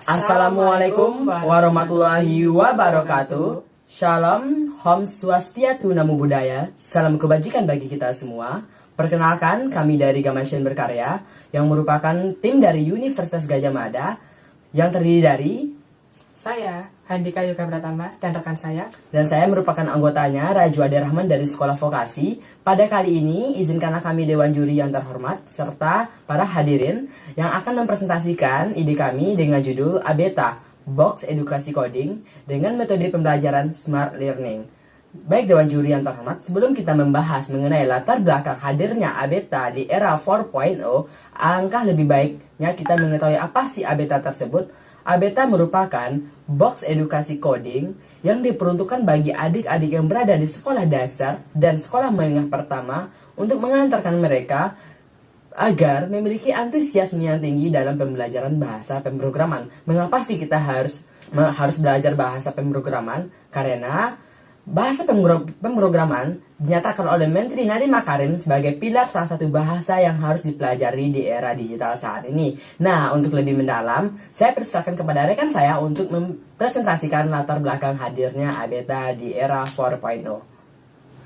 Assalamualaikum warahmatullahi wabarakatuh. Shalom, Om Swastiastu, Namo Buddhaya. Salam kebajikan bagi kita semua. Perkenalkan, kami dari Gamasyen Berkarya yang merupakan tim dari Universitas Gadjah Mada yang terdiri dari Saya, Handika Yoga Pratama, dan rekan saya. dan saya merupakan anggotanya, Raju Ade Rahman dari Sekolah Vokasi. Pada kali ini, izinkanlah kami Dewan Juri yang terhormat, serta para hadirin yang akan mempresentasikan ide kami dengan judul ABETA, Box Edukasi Coding, dengan metode pembelajaran Smart Learning. Baik Dewan Juri yang terhormat, sebelum kita membahas mengenai latar belakang hadirnya ABETA di era 4.0, alangkah lebih baiknya kita mengetahui apa sih ABETA tersebut. ABETA merupakan box edukasi coding yang diperuntukkan bagi adik-adik yang berada di sekolah dasar dan sekolah menengah pertama untuk mengantarkan mereka agar memiliki antusiasme yang tinggi dalam pembelajaran bahasa pemrograman. Mengapa sih kita harus belajar bahasa pemrograman? Karena bahasa pemrograman dinyatakan oleh Menteri Nadiem Makarim sebagai pilar salah satu bahasa yang harus dipelajari di era digital saat ini. Nah, untuk lebih mendalam, saya persilakan kepada rekan saya untuk mempresentasikan latar belakang hadirnya ABETA di era 4.0.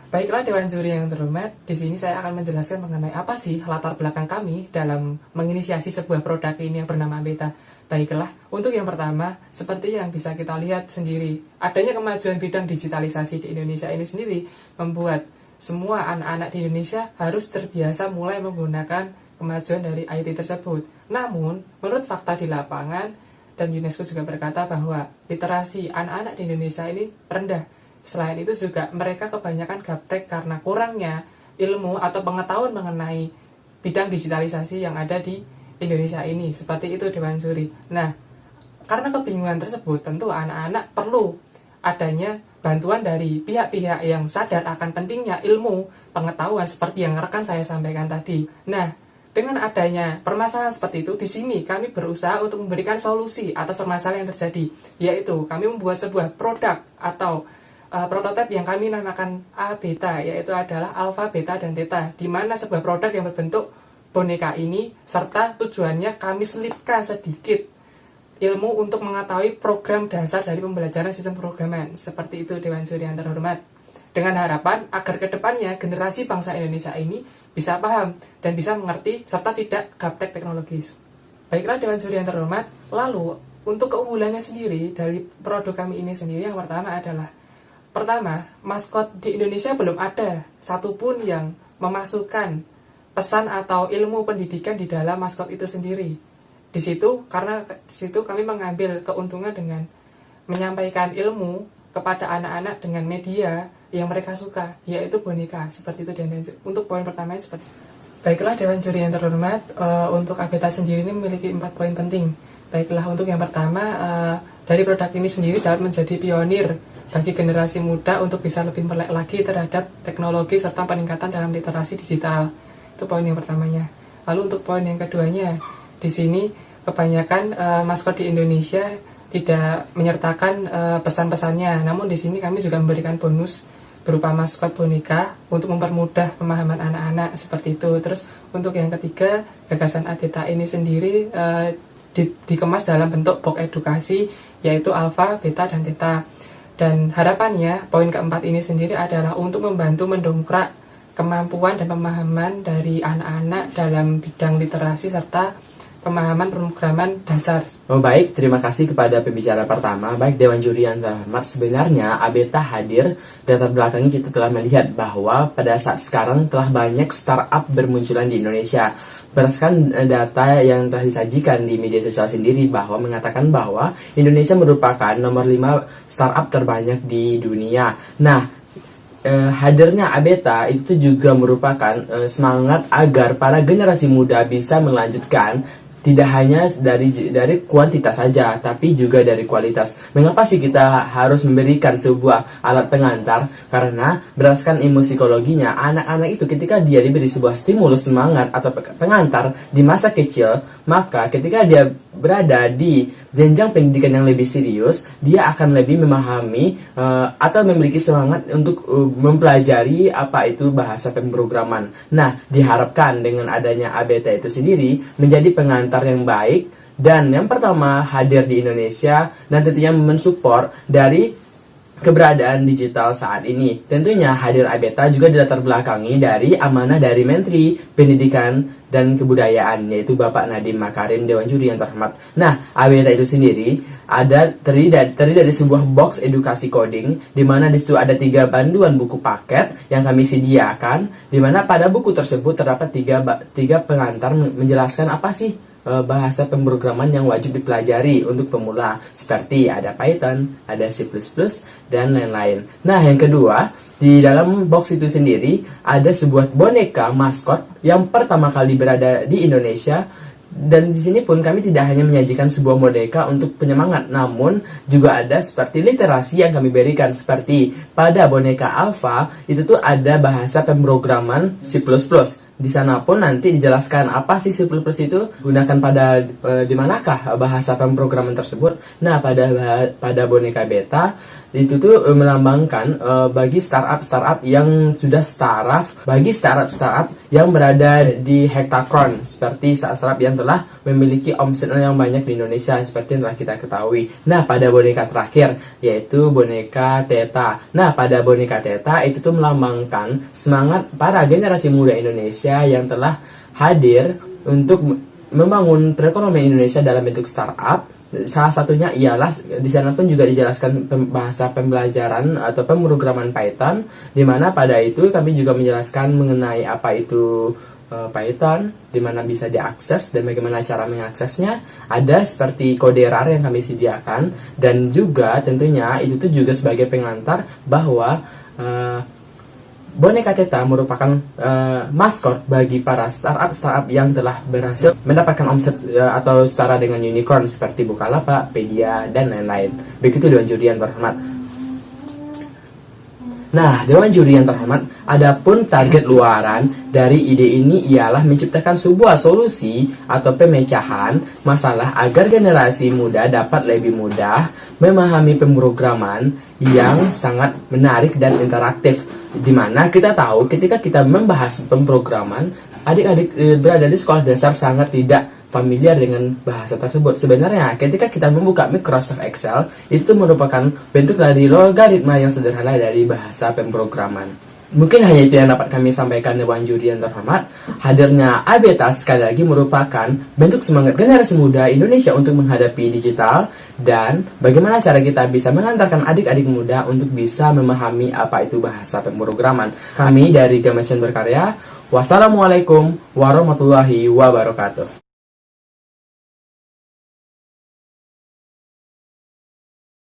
Baiklah Dewan Juri yang terhormat, di sini saya akan menjelaskan mengenai apa sih latar belakang kami dalam menginisiasi sebuah produk ini yang bernama ABETA. Baiklah, untuk yang pertama, seperti yang bisa kita lihat sendiri, adanya kemajuan bidang digitalisasi di Indonesia ini sendiri membuat semua anak-anak di Indonesia harus terbiasa mulai menggunakan kemajuan dari IT tersebut. Namun, menurut fakta di lapangan, dan UNESCO juga berkata bahwa literasi anak-anak di Indonesia ini rendah. Selain itu juga mereka kebanyakan gaptek karena kurangnya ilmu atau pengetahuan mengenai bidang digitalisasi yang ada di Indonesia ini. Seperti itu Dewan Juri. Nah, karena kebingungan tersebut, tentu anak-anak perlu adanya bantuan dari pihak-pihak yang sadar akan pentingnya ilmu pengetahuan seperti yang rekan saya sampaikan tadi. Nah, dengan adanya permasalahan seperti itu, di sini kami berusaha untuk memberikan solusi atas permasalahan yang terjadi, yaitu kami membuat sebuah produk atau prototipe yang kami namakan ABETA, yaitu adalah alfa, beta, dan theta, di mana sebuah produk yang berbentuk boneka ini, serta tujuannya kami selipkan sedikit ilmu untuk mengetahui program dasar dari pembelajaran sistem programan. Seperti itu Dewan Juri yang terhormat. Dengan harapan agar kedepannya generasi bangsa Indonesia ini bisa paham dan bisa mengerti serta tidak gaptek teknologis. Baiklah Dewan Juri yang terhormat, lalu untuk keunggulannya sendiri dari produk kami ini sendiri, yang pertama adalah maskot di Indonesia belum ada satupun yang memasukkan pesan atau ilmu pendidikan di dalam maskot itu sendiri. Karena di situ kami mengambil keuntungan dengan menyampaikan ilmu kepada anak-anak dengan media yang mereka suka, yaitu boneka. Seperti itu. Dan untuk poin pertama seperti itu. Baiklah Dewan Juri yang terhormat, untuk ABETA sendiri ini memiliki 4 poin penting. Baiklah, untuk yang pertama, dari produk ini sendiri dapat menjadi pionir bagi generasi muda untuk bisa lebih melek lagi terhadap teknologi serta peningkatan dalam literasi digital. Itu poin yang pertamanya. Lalu untuk poin yang keduanya, di sini kebanyakan maskot di Indonesia tidak menyertakan pesan-pesannya. Namun di sini kami juga memberikan bonus berupa maskot boneka untuk mempermudah pemahaman anak-anak seperti itu. Terus untuk yang ketiga, gagasan ABETA ini sendiri dikemas dalam bentuk box edukasi, yaitu alfa, beta, dan theta. Dan harapannya, poin keempat ini sendiri adalah untuk membantu mendongkrak kemampuan dan pemahaman dari anak-anak dalam bidang literasi serta pemahaman pemrograman dasar. Baik, terima kasih kepada pembicara pertama. Baik Dewan Juri yang terhormat, sebenarnya ABETA hadir, latar belakangnya kita telah melihat bahwa pada saat sekarang telah banyak startup bermunculan di Indonesia. Berdasarkan data yang telah disajikan di media sosial sendiri bahwa mengatakan bahwa Indonesia merupakan nomor 5 startup terbanyak di dunia. Nah, hadirnya ABETA itu juga merupakan semangat agar para generasi muda bisa melanjutkan tidak hanya dari kuantitas saja, tapi juga dari kualitas. Mengapa sih kita harus memberikan sebuah alat pengantar? Karena berdasarkan ilmu psikologinya, anak-anak itu ketika dia diberi sebuah stimulus semangat atau pengantar di masa kecil, maka ketika dia berada di jenjang pendidikan yang lebih serius, dia akan lebih memahami atau memiliki semangat untuk mempelajari apa itu bahasa pemrograman. Nah, diharapkan dengan adanya ABETA itu sendiri menjadi pengantar yang baik Dan yang pertama hadir di Indonesia dan tentunya mensupport dari keberadaan digital saat ini. Tentunya hadir ABETA juga dilatar belakangi dari amanah dari Menteri Pendidikan dan Kebudayaan, yaitu Bapak Nadiem Makarim Dewan Juri yang terhormat. Nah, ABETA itu sendiri terdiri dari sebuah box edukasi coding, di mana di situ ada 3 panduan buku paket yang kami sediakan, di mana pada buku tersebut terdapat tiga pengantar menjelaskan apa sih bahasa pemrograman yang wajib dipelajari untuk pemula, seperti ada Python, ada C++, dan lain-lain. Nah, yang kedua, di dalam box itu sendiri ada sebuah boneka maskot yang pertama kali berada di Indonesia. Dan di sini pun kami tidak hanya menyajikan sebuah boneka untuk penyemangat, namun juga ada seperti literasi yang kami berikan. Seperti pada boneka Alpha itu tuh ada bahasa pemrograman C++. Di sana pun nanti dijelaskan apa sih C++ itu, gunakan pada di manakah bahasa pemrograman tersebut. Nah, pada boneka beta itu tuh melambangkan bagi startup yang sudah startup, bagi startup yang berada di hektakron, seperti startup yang telah memiliki omset yang banyak di Indonesia, seperti yang telah kita ketahui. Nah, pada boneka terakhir yaitu boneka Theta. Nah, pada boneka Theta itu tuh melambangkan semangat para generasi muda Indonesia yang telah hadir untuk membangun perekonomian Indonesia dalam bentuk startup. Salah satunya ialah di sana pun juga dijelaskan bahasa pembelajaran atau pemrograman Python, di mana pada itu kami juga menjelaskan mengenai apa itu Python, di mana bisa diakses dan bagaimana cara mengaksesnya. Ada seperti kode RAR yang kami sediakan, dan juga tentunya itu tuh juga sebagai pengantar bahwa boneka Theta merupakan maskot bagi para startup yang telah berhasil mendapatkan omset atau setara dengan unicorn seperti Bukalapak, Pedia, dan lain-lain. Begitu Dewan Juri yang terhormat. Nah, Dewan Juri yang terhormat, adapun target luaran dari ide ini ialah menciptakan sebuah solusi atau pemecahan masalah agar generasi muda dapat lebih mudah memahami pemrograman yang sangat menarik dan interaktif. Dimana kita tahu ketika kita membahas pemrograman, adik-adik berada di sekolah dasar sangat tidak familiar dengan bahasa tersebut. Sebenarnya ketika kita membuka Microsoft Excel, itu merupakan bentuk dari logaritma yang sederhana dari bahasa pemrograman. Mungkin hanya itu yang dapat kami sampaikan Dewan Juri yang terhormat. Hadirnya ABETA sekali lagi merupakan bentuk semangat generasi muda Indonesia untuk menghadapi digital, dan bagaimana cara kita bisa mengantarkan adik-adik muda untuk bisa memahami apa itu bahasa pemrograman. Kami dari Gamachan Berkarya, wassalamualaikum warahmatullahi wabarakatuh.